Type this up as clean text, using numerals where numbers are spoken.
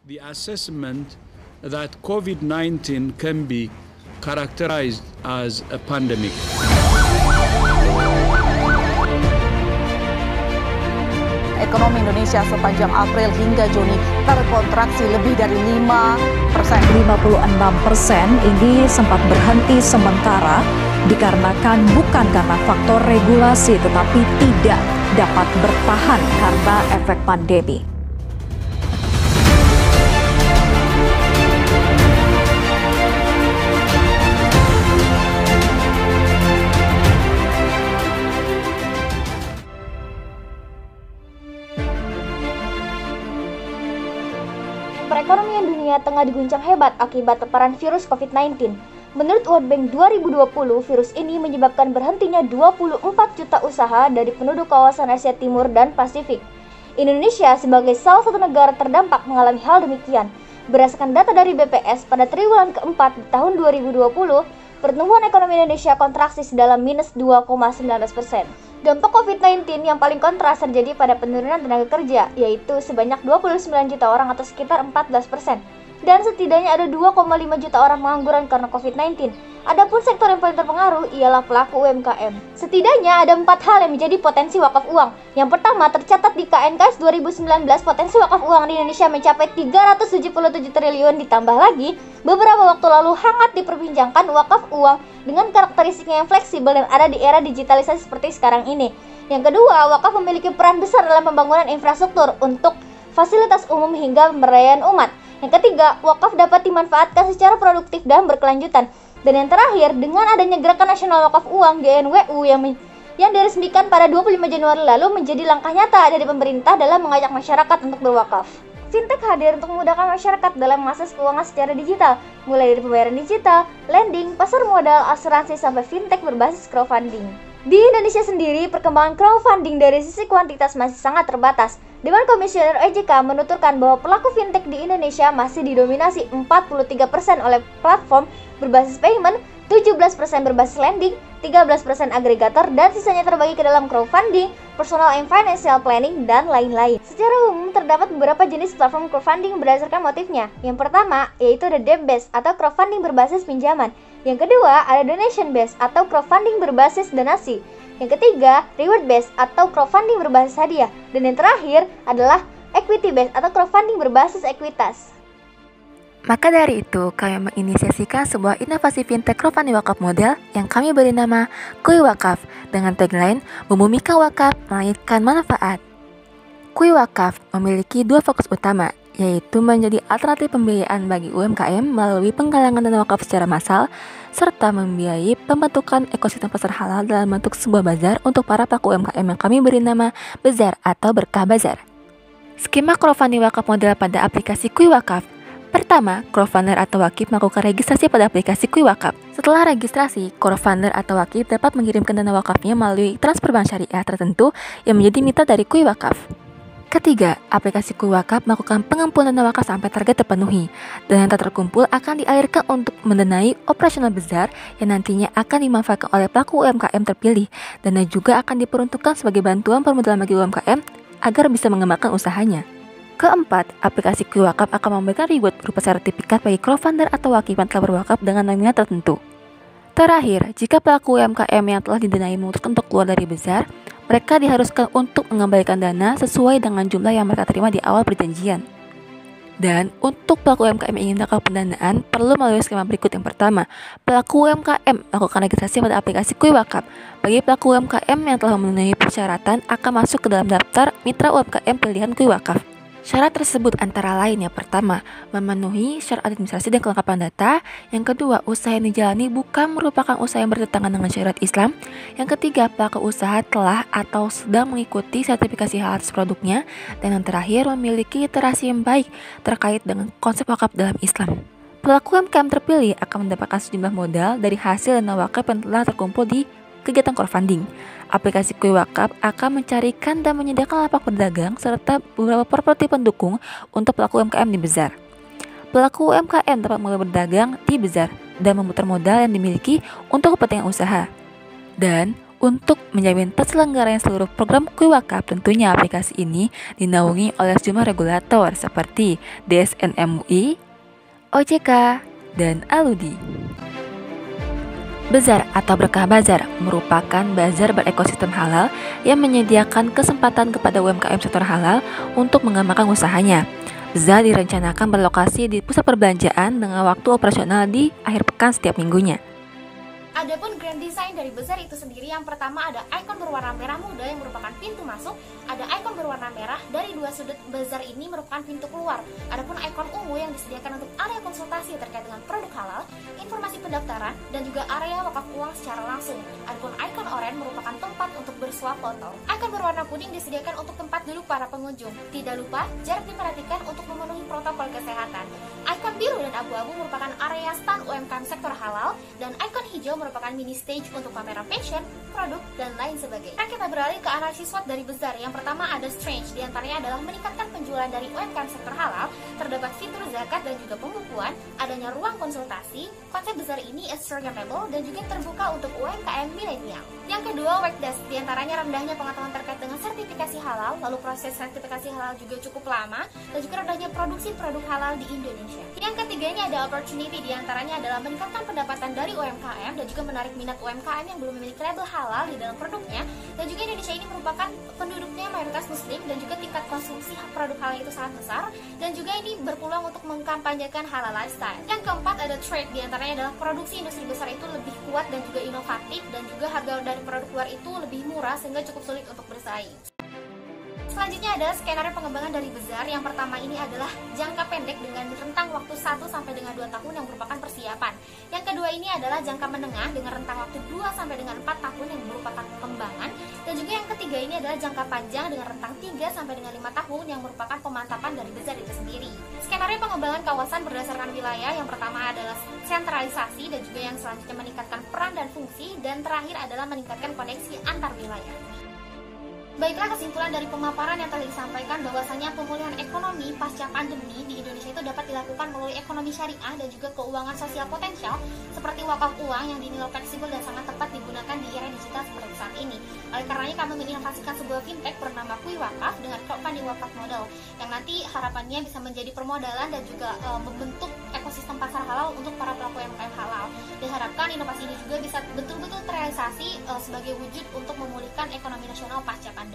The assessment that COVID-19 can be characterized as a pandemic. Ekonomi Indonesia sepanjang April hingga Juni terkontraksi lebih dari 5%. 56% ini sempat berhenti sementara dikarenakan bukan karena faktor regulasi tetapi tidak dapat bertahan karena efek pandemi. Perekonomian dunia tengah diguncang hebat akibat terparan virus COVID-19. Menurut World Bank 2020, virus ini menyebabkan berhentinya 24 juta usaha dari penduduk kawasan Asia Timur dan Pasifik. Indonesia sebagai salah satu negara terdampak mengalami hal demikian. Berdasarkan data dari BPS, pada triwulan keempat di tahun 2020, pertumbuhan ekonomi Indonesia kontraksi sedalam minus 2,19%. Dampak COVID-19 yang paling kontras terjadi pada penurunan tenaga kerja, yaitu sebanyak 29 juta orang atau sekitar 14%. Dan setidaknya ada 2,5 juta orang pengangguran karena COVID-19. Adapun sektor yang paling terpengaruh ialah pelaku UMKM. Setidaknya ada 4 hal yang menjadi potensi wakaf uang. Yang pertama, tercatat di KNKS 2019 potensi wakaf uang di Indonesia mencapai 377 triliun. Ditambah lagi, beberapa waktu lalu hangat diperbincangkan wakaf uang dengan karakteristiknya yang fleksibel dan ada di era digitalisasi seperti sekarang ini. Yang kedua, wakaf memiliki peran besar dalam pembangunan infrastruktur untuk fasilitas umum hingga pemberdayaan umat. Yang ketiga, wakaf dapat dimanfaatkan secara produktif dan berkelanjutan. Dan yang terakhir, dengan adanya Gerakan Nasional Wakaf Uang GNWU yang diresmikan pada 25 Januari lalu menjadi langkah nyata dari pemerintah dalam mengajak masyarakat untuk berwakaf. Fintech hadir untuk memudahkan masyarakat dalam mengakses keuangan secara digital, mulai dari pembayaran digital, lending, pasar modal, asuransi, sampai fintech berbasis crowdfunding. Di Indonesia sendiri, perkembangan crowdfunding dari sisi kuantitas masih sangat terbatas. Dewan Komisioner OJK menuturkan bahwa pelaku fintech di Indonesia masih didominasi 43% oleh platform berbasis payment, 17% berbasis lending, 13% agregator, dan sisanya terbagi ke dalam crowdfunding, personal and financial planning, dan lain-lain. Secara umum, terdapat beberapa jenis platform crowdfunding berdasarkan motifnya. Yang pertama, yaitu ada debt-based atau crowdfunding berbasis pinjaman. Yang kedua, ada donation-based atau crowdfunding berbasis donasi. Yang ketiga, reward-based atau crowdfunding berbasis hadiah. Dan yang terakhir adalah equity-based atau crowdfunding berbasis ekuitas. Maka dari itu, kami menginisiasikan sebuah inovasi fintech crowdfunding wakaf model yang kami beri nama Kui Wakaf dengan tagline membumikan wakaf melahirkan manfaat. Kui Wakaf memiliki dua fokus utama, yaitu menjadi alternatif pembiayaan bagi UMKM melalui penggalangan dana wakaf secara massal, serta membiayai pembentukan ekosistem pasar halal dalam bentuk sebuah bazar untuk para pelaku UMKM yang kami beri nama Bazar atau Berkah Bazar. Skema crowdfunding wakaf model pada aplikasi Kui Wakaf. Pertama, crowdfunder atau wakif melakukan registrasi pada aplikasi Kui Wakaf. Setelah registrasi, crowdfunder atau wakif dapat mengirimkan dana wakafnya melalui transfer bank syariah tertentu yang menjadi mitra dari Kui Wakaf. Ketiga, aplikasi Kui Wakaf melakukan pengumpulan dana wakaf sampai target terpenuhi. Dana yang terkumpul akan dialirkan untuk mendanai operasional bazar yang nantinya akan dimanfaatkan oleh pelaku UMKM terpilih. Dana juga akan diperuntukkan sebagai bantuan permodalan bagi UMKM agar bisa mengembangkan usahanya. Keempat, aplikasi Kui Wakaf akan memberikan reward berupa sertifikat bagi crowdfunder atau wakif yang telah berwakaf dengan nominal tertentu. Terakhir, jika pelaku UMKM yang telah didanai memutuskan untuk keluar dari bazar, mereka diharuskan untuk mengembalikan dana sesuai dengan jumlah yang mereka terima di awal perjanjian. Dan untuk pelaku UMKM yang ingin mendapatkan pendanaan, perlu melalui skema berikut. Yang pertama, pelaku UMKM melakukan registrasi pada aplikasi Kui Wakaf. Bagi pelaku UMKM yang telah memenuhi persyaratan akan masuk ke dalam daftar mitra UMKM pilihan Kui Wakaf. Syarat tersebut antara lain: yang pertama, memenuhi syarat administrasi dan kelengkapan data. Yang kedua, usaha yang dijalani bukan merupakan usaha yang bertentangan dengan syariat Islam. Yang ketiga, pelaku usaha telah atau sedang mengikuti sertifikasi halal atas produknya. Dan yang terakhir, memiliki literasi yang baik terkait dengan konsep wakaf dalam Islam. Pelaku UMKM terpilih akan mendapatkan sejumlah modal dari hasil dana wakaf yang telah terkumpul di kegiatan crowdfunding. Aplikasi Kui Wakaf akan mencarikan dan menyediakan lapak berdagang serta beberapa properti pendukung untuk pelaku UMKM di bazar. Pelaku UMKM dapat mulai berdagang di bazar dan memutar modal yang dimiliki untuk kepentingan usaha. Dan Untuk menjamin terselenggaranya seluruh program Kui Wakaf, tentunya aplikasi ini dinaungi oleh sejumlah regulator seperti DSN MUI, OJK, dan Aludi. Bazar atau Berkah Bazar merupakan bazar berekosistem halal yang menyediakan kesempatan kepada UMKM sektor halal untuk mengembangkan usahanya. Bazar direncanakan berlokasi di pusat perbelanjaan dengan waktu operasional di akhir pekan setiap minggunya. Adapun grand design dari bazar itu sendiri, yang pertama ada ikon berwarna merah muda yang merupakan pintu masuk, ada ikon berwarna merah dari dua sudut bazar ini merupakan pintu keluar. Adapun ikon ungu yang disediakan untuk area konsultasi terkait dengan produk halal, informasi pendaftaran, dan juga area wakaf uang secara langsung. Adapun ikon oranye merupakan tempat untuk bersuap foto. Ikon berwarna kuning disediakan untuk tempat duduk para pengunjung. Tidak lupa, jarak diperhatikan untuk memenuhi protokol kesehatan. Ikon biru dan abu-abu merupakan area stand UMKM sektor halal, dan ikon hijau merupakan mini stage untuk pameran fashion, produk, dan lain sebagainya. Sekarang kita beralih ke analisis SWOT dari bazar. Yang pertama ada strength, diantaranya adalah meningkatkan penjualan dari UMKM sektor halal, terdapat fitur zakat dan juga pembukuan, adanya ruang konsultasi, konsep bazar ini Instagramable dan juga terbuka untuk UMKM milenial. Yang kedua, work desk, diantaranya rendahnya pengetahuan terkait dengan sertifikasi halal, lalu proses sertifikasi halal juga cukup lama, dan juga rendahnya produksi produk halal di Indonesia. Yang ketiga ini ada opportunity, diantaranya adalah meningkatkan pendapatan dari UMKM dan juga menarik minat UMKM yang belum memiliki label halal di dalam produknya, dan juga Indonesia ini merupakan penduduknya mayoritas muslim dan juga tingkat konsumsi produk halal itu sangat besar, dan juga ini berpeluang untuk mengkampanyekan halal lifestyle. Yang keempat ada trade, diantaranya adalah produksi industri besar itu lebih kuat dan juga inovatif, dan juga harga dari produk luar itu lebih murah sehingga cukup sulit untuk bersaing. Selanjutnya ada skenario pengembangan dari bazar. Yang pertama ini adalah jangka pendek dengan rentang waktu 1 sampai dengan 2 tahun yang merupakan persiapan. Yang kedua ini adalah jangka menengah dengan rentang waktu 2 sampai dengan 4 tahun yang merupakan pengembangan. Dan juga yang ketiga ini adalah jangka panjang dengan rentang 3 sampai dengan 5 tahun yang merupakan pemantapan dari bazar itu sendiri. Skenario pengembangan kawasan berdasarkan wilayah, yang pertama adalah sentralisasi, dan juga yang selanjutnya meningkatkan peran dan fungsi, dan terakhir adalah meningkatkan koneksi antar wilayah. Baiklah, kesimpulan dari pemaparan yang telah disampaikan bahwasanya pemulihan ekonomi pasca pandemi di Indonesia itu dapat dilakukan melalui ekonomi syariah dan juga keuangan sosial potensial seperti wakaf uang yang dinilai fleksibel dan sangat tepat digunakan di era digital seperti saat ini. Oleh karenanya kami menginovasikan sebuah fintech bernama Kui Wakaf dengan crowdfunding wakaf modal yang nanti harapannya bisa menjadi permodalan dan juga membentuk ekosistem pasar halal untuk para pelaku UMKM halal. Diharapkan inovasi ini juga bisa betul-betul terrealisasi sebagai wujud untuk memulihkan ekonomi nasional pasca pandemi.